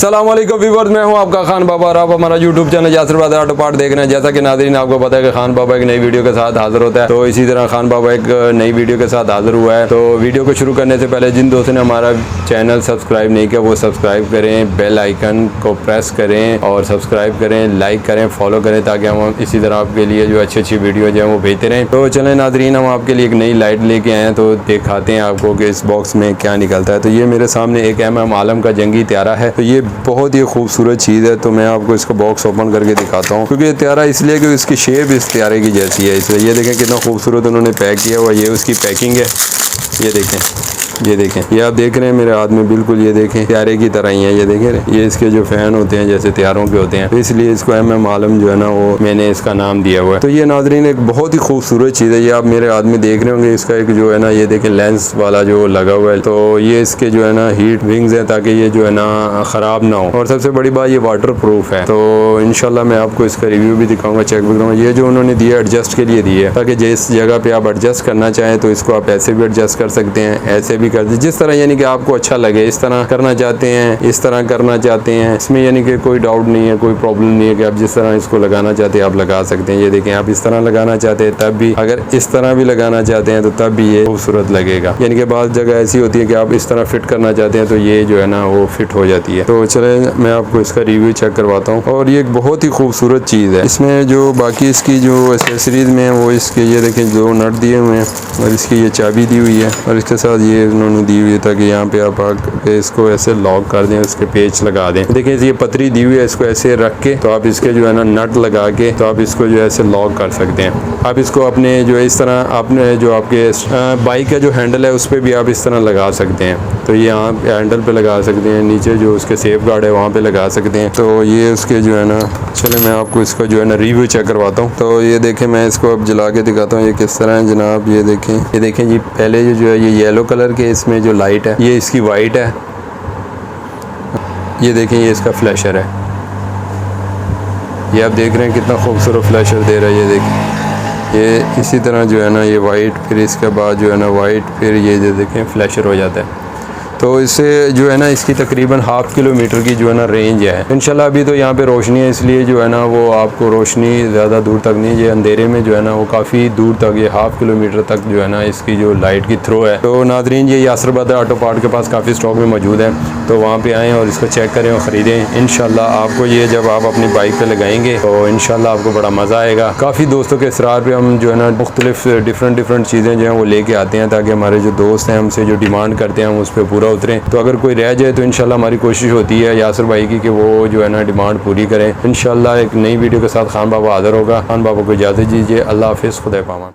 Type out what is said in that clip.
अस्सलाम वालेकुम व्यूअर्स, मैं हूं आपका खान बाबा और आप हमारा YouTube channel Yasir brother auto part देख रहे हैं। जैसा कि नाज़रीन आपको पता है कि खान बाबा एक नई वीडियो के साथ हाजिर होता है, तो इसी तरह खान बाबा एक नई वीडियो के साथ हाजिर हुआ है। तो वीडियो को शुरू करने से पहले जिन दोस्तों ने हमारा चैनल सब्सक्राइब नहीं किया वो सब्सक्राइब करें, बेल आइकन को प्रेस करें और सब्सक्राइब करें, लाइक करें, फॉलो करें, ताकि हम इसी तरह आपके लिए जो अच्छी अच्छी वीडियो जो है वो भेजते रहें। तो चलें नाज़रीन, हम आपके लिए एक नई लाइट लेके आए हैं, तो दिखाते हैं आपको कि इस बॉक्स में क्या निकलता है। तो ये मेरे सामने एक MM आलम का जंगी त्यारा है। तो ये बहुत ही खूबसूरत चीज़ है। तो मैं आपको इसका बॉक्स ओपन करके दिखाता हूँ, क्योंकि ये त्यारा इसलिए कि इसकी शेप इस त्यारे की जैसी है, इसलिए ये देखें कितना खूबसूरत उन्होंने पैक किया हुआ। ये उसकी पैकिंग है, ये देखें, ये देखें, ये आप देख रहे हैं मेरे हाथ में, बिल्कुल ये देखें त्यारे की तरह ही है। ये देखें, ये इसके जो फ़ैन होते हैं जैसे त्यारों के होते हैं, तो इसलिए इसको MM आलम जो है ना वो मैंने इसका नाम दिया हुआ है। तो ये नाज़रीन एक बहुत ही खूबसूरत चीज़ है। ये आप मेरे हाथ में देख रहे होंगे, इसका एक जो है ना ये देखें लेंस वाला जो लगा हुआ है। तो ये इसके जो है ना हीट विंग्स हैं, ताकि ये जो है ना ख़राब ना हो। और सबसे बड़ी बात ये वाटर प्रूफ है। तो इंशाल्लाह मैं आपको इसका रिव्यू भी दिखाऊंगा, चेक भी करूँगा। ये जो उन्होंने दिया एडजस्ट के लिए दिया है, ताकि जिस जगह पे आप एडजस्ट करना चाहें तो इसको आप ऐसे भी एडजस्ट कर सकते हैं, ऐसे भी कर जिस तरह यानी कि आपको अच्छा लगे, इस तरह करना चाहते हैं, इस तरह करना चाहते हैं। इसमें यानी कि कोई डाउट नहीं है, कोई प्रॉब्लम नहीं है कि आप जिस तरह इसको लगाना चाहते हैं आप लगा सकते हैं। ये देखें, आप इस तरह लगाना चाहते हैं तब भी, अगर इस तरह भी लगाना चाहते हैं तो तब भी ये खूबसूरत लगेगा। यानी कि बाज़ जगह ऐसी होती है कि आप इस तरह फिट करना चाहते हैं तो ये जो है ना वो फिट हो जाती है। तो चले मैं आपको इसका रिव्यू चेक करवाता हूँ। और ये एक बहुत ही खूबसूरत चीज़ है। इसमें जो बाकी इसकी जो एसेसरीज में है वो इसके ये देखें दो नट दिए हुए हैं, और इसकी ये चाबी दी हुई है, और इसके साथ ये उन्होंने दी हुई है ताकि यहाँ पे आप इसको ऐसे लॉक कर दें, इसके पेच लगा दें। देखिए ये पतरी दी हुई है, इसको ऐसे रख के तो आप इसके जो है ना नट लगा के तो आप इसको जो है ऐसे लॉक कर सकते हैं। आप इसको अपने जो है इस तरह अपने जो आपके बाइक का जो हैंडल है उस पर भी आप इस तरह लगा सकते हैं। तो ये आप हैंडल पे लगा सकते हैं, नीचे जो उसके सेफ गार्ड है वहाँ पे लगा सकते हैं। तो ये उसके जो है ना, चले मैं आपको इसका जो है ना रिव्यू चेक करवाता हूँ। तो ये देखें, मैं इसको अब जला के दिखाता हूँ ये किस तरह है जनाब। ये देखें जी, पहले जो है ये येलो कलर के इसमें जो लाइट है ये इसकी वाइट है। ये देखें, ये इसका फ्लैशर है, ये आप देख रहे हैं कितना खूबसूरत फ्लैशर दे रहा है। ये देखें, ये इसी तरह जो है ना ये वाइट, फिर इसके बाद जो है ना वाइट, फिर ये जो देखें फ्लैशर हो जाता है। तो इससे जो है ना इसकी तकरीबन ½ किलोमीटर की जो है ना रेंज है। इंशाल्लाह अभी तो यहाँ पे रोशनी है, इसलिए जो है ना वो आपको रोशनी ज़्यादा दूर तक नहीं, ये अंधेरे में जो है ना वो काफ़ी दूर तक, ये ½ किलोमीटर तक जो है ना इसकी जो लाइट की थ्रो है। तो नाज़रीन, ये यासिर ब्रदर ऑटो पार्ट के पास काफ़ी स्टॉक में मौजूद है, तो वहाँ पर आएँ और इसको चेक करें और ख़रीदें। इंशाल्लाह आपको ये जब आप अपनी बाइक पर लगाएंगे तो इंशाल्लाह आपको बड़ा मज़ा आएगा। काफ़ी दोस्तों के इसरार पर हम जो है ना मुख्तलिफ डिफरेंट चीज़ें जो हैं वो लेके आते हैं, ताकि हमारे जो दोस्त हैं हमसे जो डिमांड करते हैं हम उस पर पूरा उतरें। तो अगर कोई रह जाए तो इंशाल्लाह हमारी कोशिश होती है यासिर भाई की कि वो जो है ना डिमांड पूरी करें। इंशाल्लाह एक नई वीडियो के साथ खान बाबा हाज़िर होगा। खान बाबा को इजाज़त दीजिए। अल्लाह हाफ़िज़, खुदा पामान।